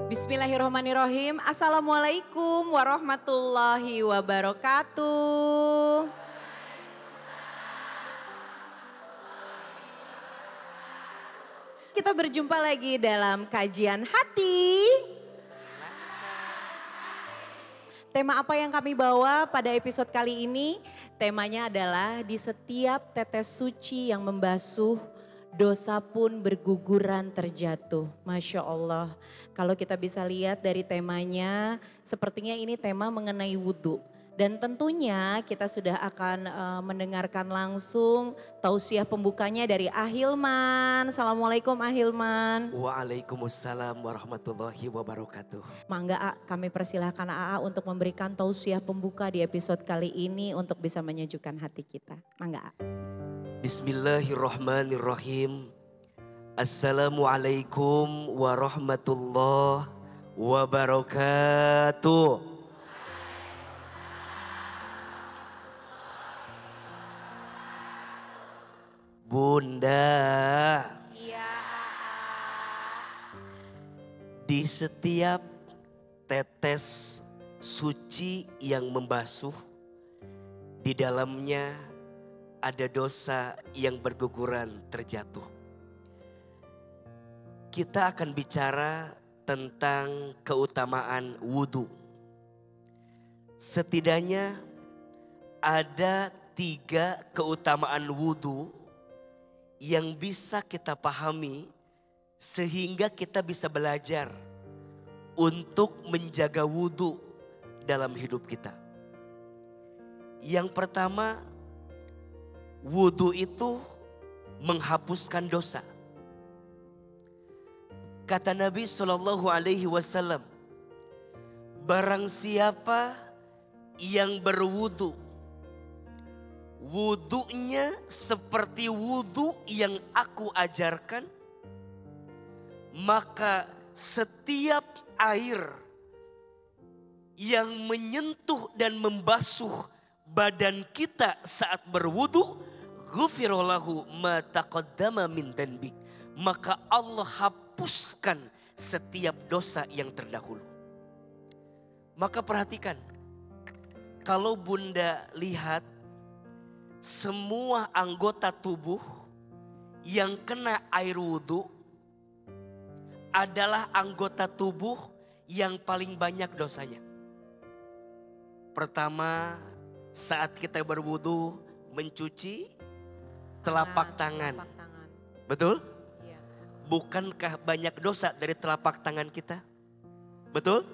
Bismillahirrahmanirrahim. Assalamualaikum warahmatullahi wabarakatuh. Kita berjumpa lagi dalam kajian hati. Tema apa yang kami bawa pada episode kali ini? Temanya adalah di setiap tetes suci yang membasuh, dosa pun berguguran terjatuh. Masya Allah. Kalau kita bisa lihat dari temanya, sepertinya ini tema mengenai wudhu. Dan tentunya kita sudah akan mendengarkan langsung tausiah pembukanya dari Ahilman. Assalamualaikum Ahilman. Waalaikumsalam warahmatullahi wabarakatuh. Mangga kami persilahkan AA untuk memberikan tausiah pembuka di episode kali ini untuk bisa menyejukkan hati kita. Mangga A. Bismillahirrahmanirrahim. Assalamualaikum warahmatullahi wabarakatuh. Bunda, Iya di setiap tetes suci yang membasuh, di dalamnya ada dosa yang berguguran terjatuh. Kita akan bicara tentang keutamaan wudhu. Setidaknya ada 3 keutamaan wudhu yang bisa kita pahami sehingga kita bisa belajar untuk menjaga wudhu dalam hidup kita. Yang pertama, wudhu itu menghapuskan dosa. Kata Nabi SAW, barang siapa yang berwudhu, wudhunya seperti wudhu yang aku ajarkan, maka setiap air yang menyentuh dan membasuh badan kita saat berwudhu, ghufirallahu ma taqaddama min dhanbi, maka Allah hapuskan setiap dosa yang terdahulu. Maka perhatikan, kalau Bunda lihat semua anggota tubuh yang kena air wudhu adalah anggota tubuh yang paling banyak dosanya. Pertama, saat kita berwudhu mencuci telapak tangan. Betul? Iya. Bukankah banyak dosa dari telapak tangan kita? Betul?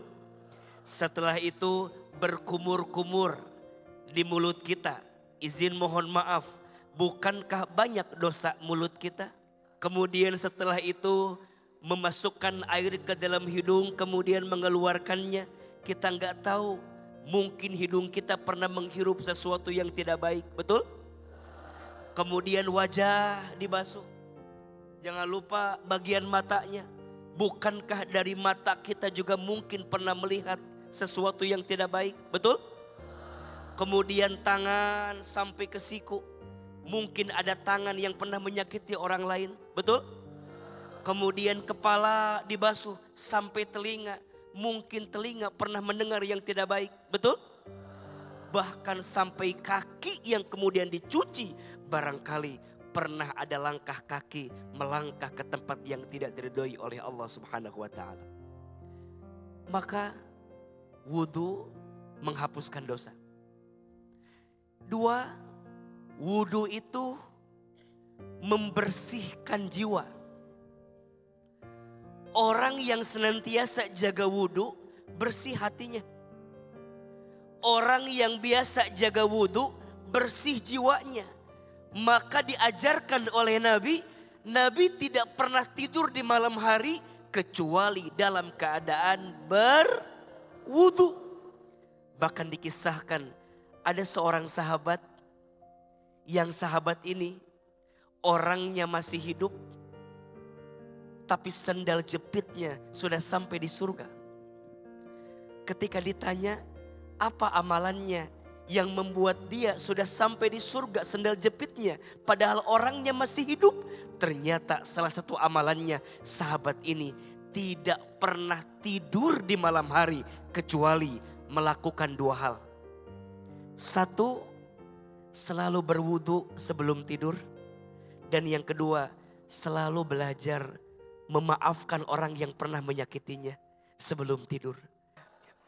Setelah itu berkumur-kumur di mulut kita. Izin mohon maaf, bukankah banyak dosa mulut kita? Kemudian setelah itu memasukkan air ke dalam hidung, kemudian mengeluarkannya. Kita nggak tahu, mungkin hidung kita pernah menghirup sesuatu yang tidak baik, betul? Kemudian wajah dibasuh. Jangan lupa bagian matanya. Bukankah dari mata kita juga mungkin pernah melihat sesuatu yang tidak baik, betul? Kemudian tangan sampai ke siku. Mungkin ada tangan yang pernah menyakiti orang lain, betul? Kemudian kepala dibasuh sampai telinga. Mungkin telinga pernah mendengar yang tidak baik, betul? Bahkan sampai kaki yang kemudian dicuci. Barangkali pernah ada langkah kaki melangkah ke tempat yang tidak diridhoi oleh Allah Subhanahu wa ta'ala. Maka wudhu menghapuskan dosa. 2, wudhu itu membersihkan jiwa. Orang yang senantiasa jaga wudhu bersih hatinya. Orang yang biasa jaga wudhu bersih jiwanya. Maka diajarkan oleh Nabi, Nabi tidak pernah tidur di malam hari kecuali dalam keadaan berwudhu. Bahkan dikisahkan ada seorang sahabat, yang sahabat ini orangnya masih hidup, tapi sendal jepitnya sudah sampai di surga. Ketika ditanya apa amalannya yang membuat dia sudah sampai di surga sendal jepitnya, padahal orangnya masih hidup, ternyata salah satu amalannya sahabat ini tidak pernah tidur di malam hari kecuali melakukan 2 hal. 1, selalu berwudu sebelum tidur. Dan yang kedua, selalu belajar memaafkan orang yang pernah menyakitinya sebelum tidur.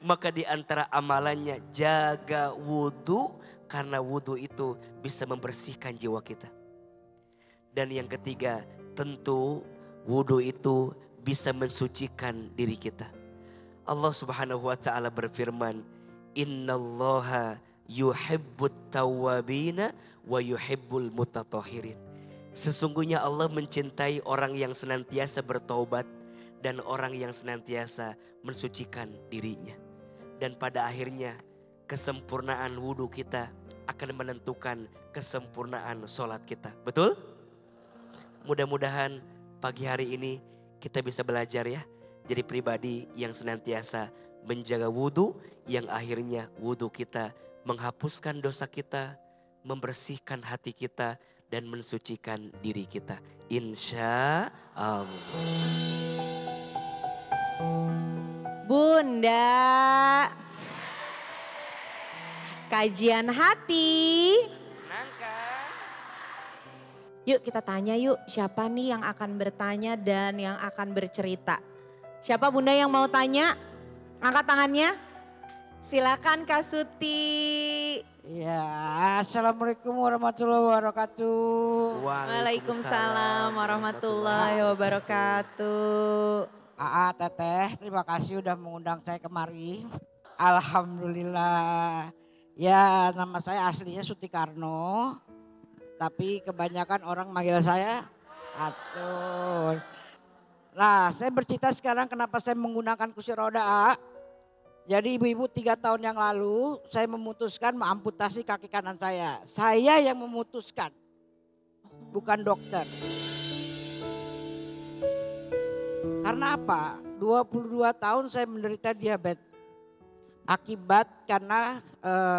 Maka di antara amalannya jaga wudu, karena wudu itu bisa membersihkan jiwa kita. Dan yang ketiga, tentu wudu itu bisa mensucikan diri kita. Allah Subhanahu wa taala berfirman, "Innallaha yuhibbut tawwabina wa yuhibbul mutatahhirin." Sesungguhnya Allah mencintai orang yang senantiasa bertaubat dan orang yang senantiasa mensucikan dirinya. Dan pada akhirnya kesempurnaan wudhu kita akan menentukan kesempurnaan sholat kita. Betul? Mudah-mudahan pagi hari ini kita bisa belajar ya. Jadi pribadi yang senantiasa menjaga wudhu, yang akhirnya wudhu kita menghapuskan dosa kita, membersihkan hati kita, dan mensucikan diri kita. Insya Allah. Bunda, kajian hati. Yuk kita tanya yuk, siapa nih yang akan bertanya dan yang akan bercerita? Siapa Bunda yang mau tanya? Angkat tangannya. Silakan Kak Suti. Ya, Assalamualaikum warahmatullahi wabarakatuh. Waalaikumsalam warahmatullahi wabarakatuh. Teteh, terima kasih udah mengundang saya kemari. Alhamdulillah. Ya, nama saya aslinya Suti Karno. Tapi kebanyakan orang manggil saya Atul. Nah, saya bercerita sekarang kenapa saya menggunakan kursi roda. Jadi ibu-ibu 3 tahun yang lalu saya memutuskan mengamputasi kaki kanan saya. Saya yang memutuskan, bukan dokter. Karena apa? 22 tahun saya menderita diabetes. Akibat karena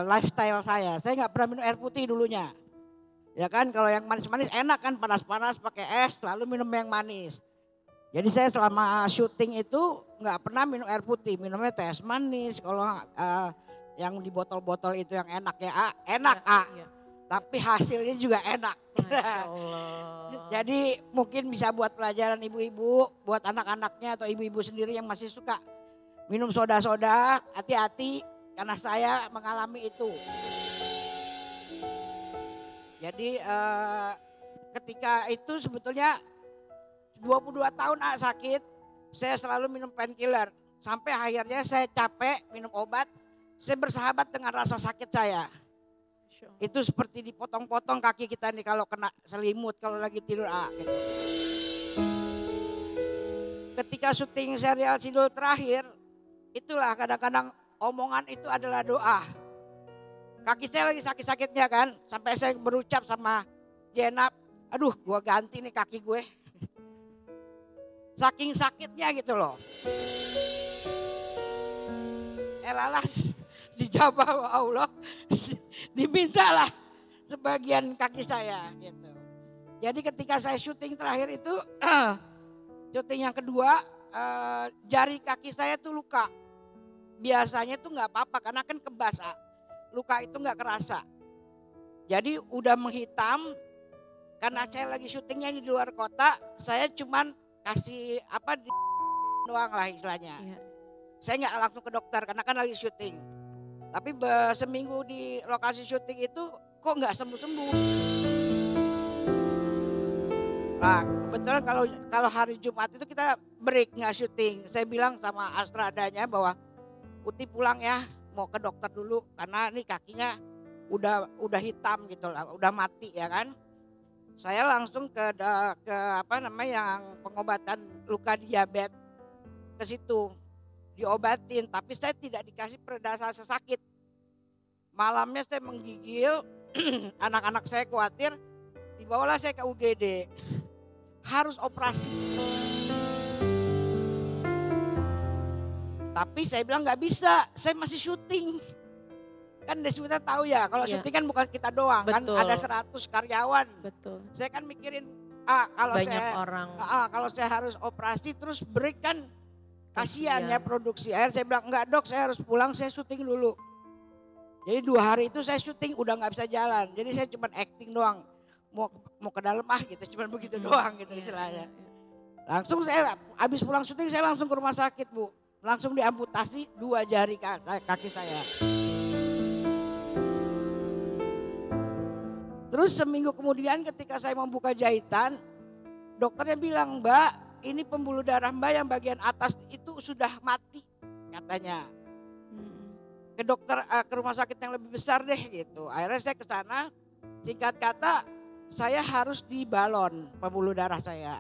lifestyle saya. Saya nggak pernah minum air putih dulunya. Ya kan, kalau yang manis-manis enak kan, panas-panas pakai es, lalu minum yang manis. Jadi saya selama syuting itu nggak pernah minum air putih, minumnya teh manis. Kalau yang di botol-botol itu yang enak ya, enak Iya. tapi hasilnya juga enak. Masya Allah. Jadi mungkin bisa buat pelajaran ibu-ibu, buat anak-anaknya atau ibu-ibu sendiri yang masih suka minum soda-soda, hati-hati karena saya mengalami itu. Jadi ketika itu sebetulnya 22 tahun sakit, saya selalu minum painkiller. Sampai akhirnya saya capek minum obat, saya bersahabat dengan rasa sakit saya. Itu seperti dipotong-potong kaki kita nih kalau kena selimut, kalau lagi tidur gitu. Ketika syuting serial Sidul terakhir, itulah kadang-kadang omongan itu adalah doa. Kaki saya lagi sakit-sakitnya kan, sampai saya berucap sama Jenab, aduh gua ganti nih kaki gue. Saking sakitnya gitu loh. Elalah dijawab sama Allah, dimintalah sebagian kaki saya gitu. Jadi ketika saya syuting terakhir itu, syuting yang kedua, jari kaki saya tuh luka. Biasanya tuh nggak apa-apa karena kan kebas, luka itu nggak kerasa. Jadi udah menghitam, karena saya lagi syutingnya di luar kota, saya cuman kasih doang lah istilahnya. Iya. Saya nggak langsung ke dokter karena kan lagi syuting. Tapi seminggu di lokasi syuting itu kok nggak sembuh-sembuh. Nah kebetulan kalau hari Jumat itu kita break nggak syuting. Saya bilang sama Astradanya bahwa Uti pulang ya, mau ke dokter dulu karena ini kakinya udah hitam gitu lah, udah mati ya kan. Saya langsung ke yang pengobatan luka diabetes ke situ. Diobatin, tapi saya tidak dikasih pereda rasa sakit. Malamnya saya menggigil, anak-anak saya khawatir, dibawalah saya ke UGD. Harus operasi. Tapi saya bilang nggak bisa, saya masih syuting. Kan distributor tahu ya, kalau syuting kan bukan kita doang, Betul. kan ada 100 karyawan. Betul. Saya kan mikirin Kalau banyak saya orang. kalau saya harus operasi terus break kan kasihan Kasihan. ya produksi. Akhirnya saya bilang enggak dok, saya harus pulang, saya syuting dulu. Jadi 2 hari itu saya syuting udah nggak bisa jalan. Jadi saya cuma acting doang. Mau ke dalam gitu, cuma begitu doang gitu Iya, istilahnya. iya, iya. Langsung saya habis pulang syuting saya langsung ke rumah sakit Bu. Langsung diamputasi 2 jari kaki saya. Terus seminggu kemudian ketika saya mau buka jahitan, dokternya bilang, Mbak ini pembuluh darah Mbak yang bagian atas itu sudah mati katanya. Ke dokter, ke rumah sakit yang lebih besar deh gitu. Akhirnya saya ke sana, singkat kata saya harus dibalon pembuluh darah saya.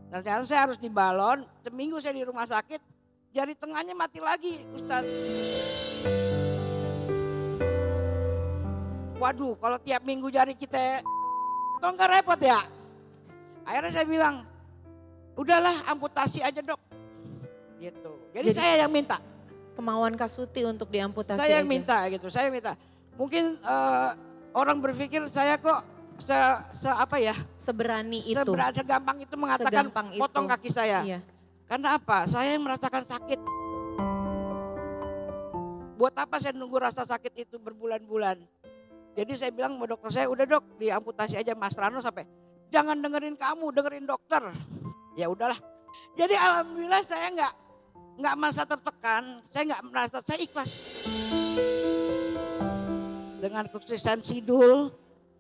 Ternyata saya harus dibalon, seminggu saya di rumah sakit, jari tengahnya mati lagi Ustadz. Waduh kalau tiap minggu jari kita toh nggak repot ya. Akhirnya saya bilang, udahlah amputasi aja dok. Gitu. Jadi saya yang minta. Kemauan Kak Suti untuk diamputasi Saya yang aja. minta gitu, saya minta. Mungkin orang berpikir saya kok apa ya? Seberani itu. Segampang itu mengatakan Segampang potong itu. kaki saya. Iya. Karena apa? Saya merasakan sakit. Buat apa saya nunggu rasa sakit itu berbulan-bulan? Jadi saya bilang sama dokter saya, udah dok diamputasi aja Mas Rano sampai jangan dengerin kamu, dengerin dokter. Ya udahlah. Jadi alhamdulillah saya nggak merasa tertekan, saya nggak merasa, saya ikhlas. Dengan kesuksesan Sidul,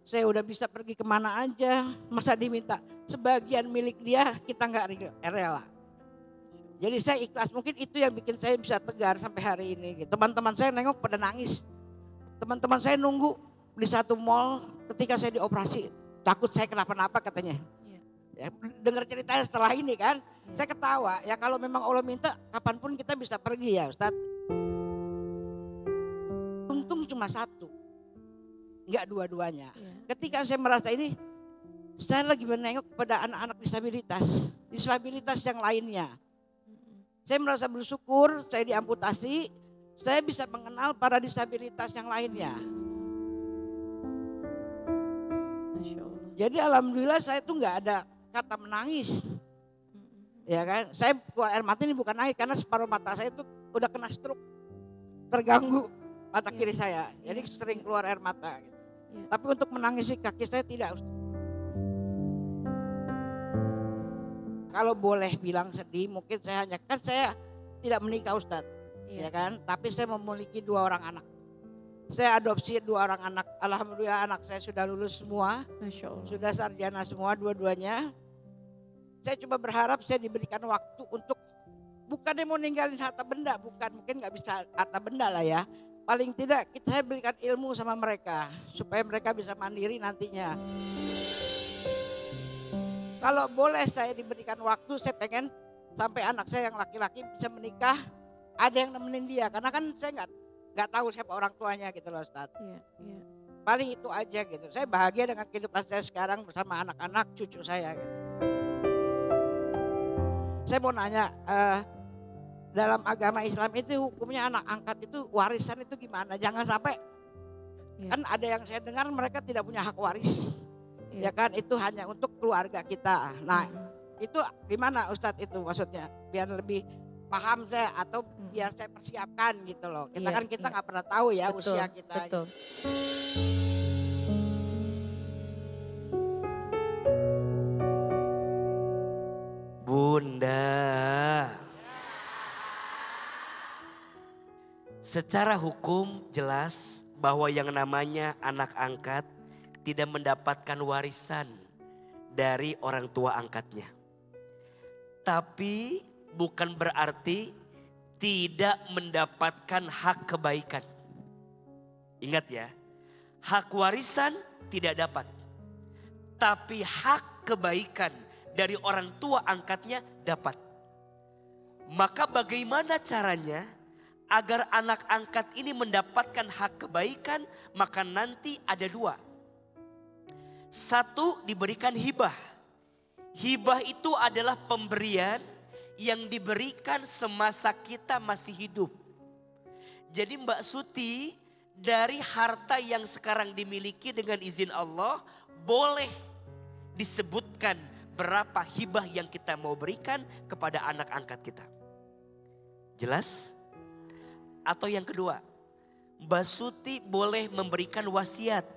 saya udah bisa pergi kemana aja, masa diminta sebagian milik dia kita nggak rela. Jadi saya ikhlas, mungkin itu yang bikin saya bisa tegar sampai hari ini. Teman-teman saya nengok pada nangis, teman-teman saya nunggu di satu mall ketika saya dioperasi, takut saya kenapa-napa katanya. Ya, dengar ceritanya setelah ini kan, saya ketawa. Ya kalau memang Allah minta, kapanpun kita bisa pergi ya Ustadz. Untung cuma satu, nggak dua-duanya. Ketika saya merasa ini, saya lagi menengok kepada anak-anak disabilitas yang lainnya. Saya merasa bersyukur, saya diamputasi, saya bisa mengenal para disabilitas yang lainnya. Masya Allah. Jadi alhamdulillah saya tuh nggak ada kata menangis. Ya kan, saya keluar air mata ini bukan nangis karena separuh mata saya itu udah kena stroke, terganggu mata kiri saya, jadi sering keluar air mata. Gitu. Tapi untuk menangisi kaki saya tidak. Kalau boleh bilang sedih, mungkin saya hanya kan saya tidak menikah Ustadz, ya kan, tapi saya memiliki 2 orang anak. Saya adopsi 2 orang anak, alhamdulillah anak saya sudah lulus semua, Masya Allah. sudah sarjana semua dua-duanya. Saya coba berharap saya diberikan waktu untuk bukannya mau ninggalin harta benda, bukan, mungkin nggak bisa harta benda lah ya. Paling tidak saya berikan ilmu sama mereka supaya mereka bisa mandiri nantinya. Kalau boleh saya diberikan waktu, saya pengen sampai anak saya yang laki-laki bisa menikah, ada yang nemenin dia, karena kan saya nggak tahu siapa orang tuanya gitu loh Ustadz. Paling itu aja gitu. Saya bahagia dengan kehidupan saya sekarang bersama anak-anak cucu saya gitu. Saya mau nanya, dalam agama Islam itu hukumnya anak angkat itu warisan itu gimana? Jangan sampai kan ada yang saya dengar mereka tidak punya hak waris. Ya kan, itu hanya untuk keluarga kita. Nah itu gimana Ustadz itu maksudnya? Biar lebih paham saya atau biar saya persiapkan gitu loh. Kita kan kita nggak pernah tahu ya betul, usia kita. Betul. Bunda, secara hukum jelas bahwa yang namanya anak angkat tidak mendapatkan warisan dari orang tua angkatnya. Tapi bukan berarti tidak mendapatkan hak kebaikan. Ingat ya, hak warisan tidak dapat. Tapi hak kebaikan dari orang tua angkatnya dapat. Maka bagaimana caranya agar anak angkat ini mendapatkan hak kebaikan? Maka nanti ada 2. 1 diberikan hibah. Hibah itu adalah pemberian yang diberikan semasa kita masih hidup. Jadi Mbak Suti dari harta yang sekarang dimiliki dengan izin Allah boleh disebutkan berapa hibah yang kita mau berikan kepada anak angkat kita. Jelas? Atau yang kedua, Mbak Suti boleh memberikan wasiat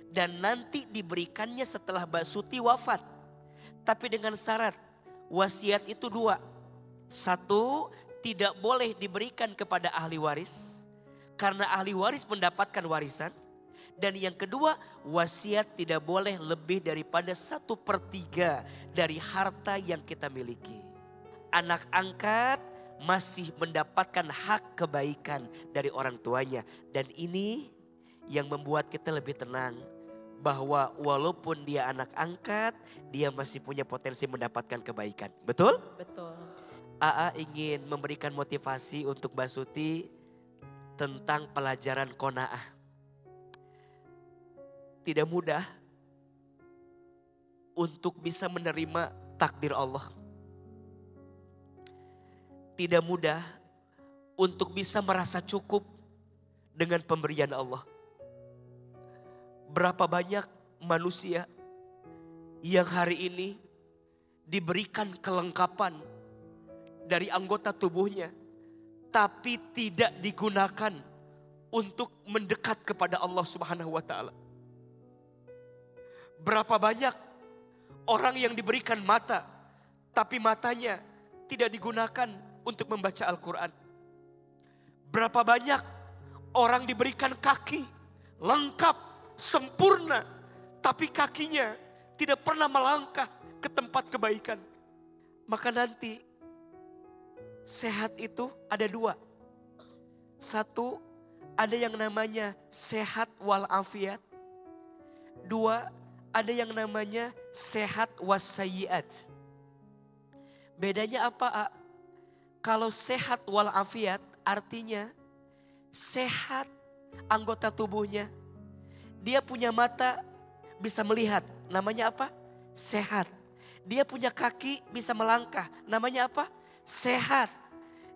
dan nanti diberikannya setelah Mbak Suti wafat. Tapi dengan syarat, wasiat itu dua. Satu, tidak boleh diberikan kepada ahli waris karena ahli waris mendapatkan warisan. Dan yang kedua, wasiat tidak boleh lebih daripada 1/3 dari harta yang kita miliki. Anak angkat masih mendapatkan hak kebaikan dari orang tuanya. Dan ini yang membuat kita lebih tenang. Bahwa walaupun dia anak angkat, dia masih punya potensi mendapatkan kebaikan. Betul? Betul. AA ingin memberikan motivasi untuk Mbak Suti tentang pelajaran qanaah. Tidak mudah untuk bisa menerima takdir Allah. Tidak mudah untuk bisa merasa cukup dengan pemberian Allah. Berapa banyak manusia yang hari ini diberikan kelengkapan dari anggota tubuhnya, tapi tidak digunakan untuk mendekat kepada Allah Subhanahu wa Ta'ala. Berapa banyak orang yang diberikan mata, tapi matanya tidak digunakan untuk membaca Al-Quran. Berapa banyak orang diberikan kaki, lengkap, sempurna, tapi kakinya tidak pernah melangkah ke tempat kebaikan. Maka nanti sehat itu ada dua. Satu, ada yang namanya sehat walafiat. Dua, ada yang namanya sehat wassayiat. Bedanya apa? Kalau sehat walafiat artinya sehat anggota tubuhnya. Dia punya mata bisa melihat, namanya apa? Sehat. Dia punya kaki bisa melangkah, namanya apa? Sehat.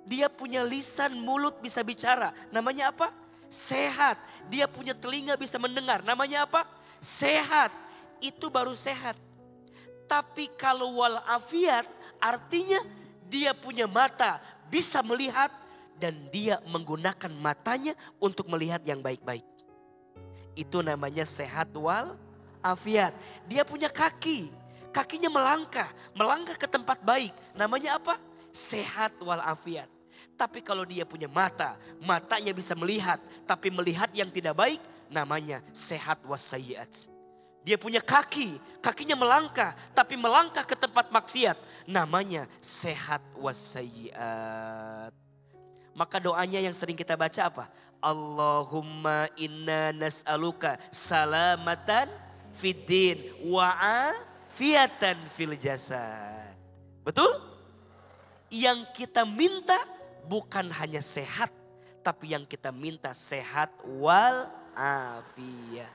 Dia punya lisan, mulut bisa bicara, namanya apa? Sehat. Dia punya telinga bisa mendengar, namanya apa? Sehat. Itu baru sehat. Tapi kalau walafiat artinya dia punya mata, bisa melihat dan dia menggunakan matanya untuk melihat yang baik-baik. Itu namanya sehat walafiat. Dia punya kaki, kakinya melangkah ke tempat baik. Namanya apa? Sehat walafiat. Tapi kalau dia punya mata, matanya bisa melihat, tapi melihat yang tidak baik, namanya sehat wassayiat. Dia punya kaki, kakinya melangkah, tapi melangkah ke tempat maksiat. Namanya sehat wassayiat. Maka doanya yang sering kita baca apa? Allahumma inna nas'aluka salamatan fid din wa afiatan fil jasad. Betul? Yang kita minta bukan hanya sehat, tapi yang kita minta sehat wal afiyah.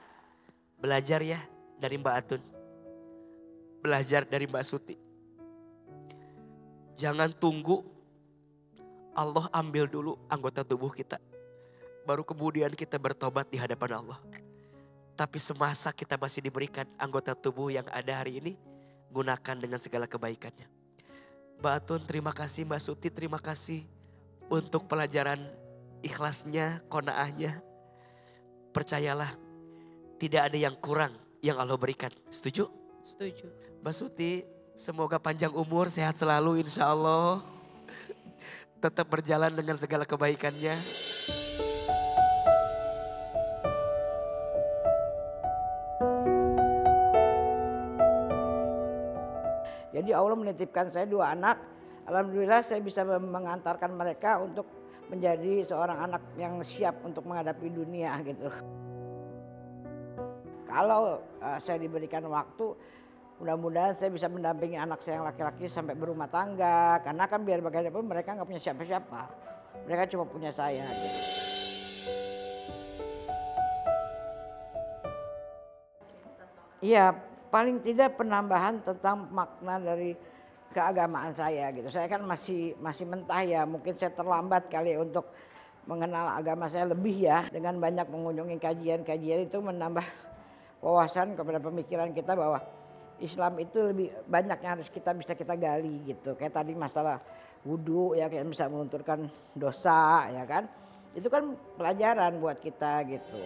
Belajar ya dari Mbak Atun. Belajar dari Mbak Suti. Jangan tunggu Allah ambil dulu anggota tubuh kita. Baru kemudian kita bertobat di hadapan Allah. Tapi semasa kita masih diberikan anggota tubuh yang ada hari ini, gunakan dengan segala kebaikannya. Mbak Atun terima kasih, Mbak Suti terima kasih untuk pelajaran ikhlasnya, qanaahnya. Percayalah, tidak ada yang kurang yang Allah berikan. Setuju? Setuju. Mbak Suti, semoga panjang umur, sehat selalu insya Allah. Tetap berjalan dengan segala kebaikannya. Jadi Allah menitipkan saya 2 anak. Alhamdulillah saya bisa mengantarkan mereka untuk menjadi seorang anak yang siap untuk menghadapi dunia gitu. Kalau saya diberikan waktu, mudah-mudahan saya bisa mendampingi anak saya yang laki-laki sampai berumah tangga. Karena kan biar bagaimanapun mereka nggak punya siapa-siapa. Mereka cuma punya saya gitu. Iya, paling tidak penambahan tentang makna dari keagamaan saya gitu. Saya kan masih mentah ya, mungkin saya terlambat kali untuk mengenal agama saya lebih ya. Dengan banyak mengunjungi kajian-kajian itu menambah wawasan kepada pemikiran kita bahwa Islam itu lebih banyak yang harus bisa kita gali gitu. Kayak tadi masalah wudhu ya, kayak bisa melunturkan dosa ya kan. Itu kan pelajaran buat kita gitu.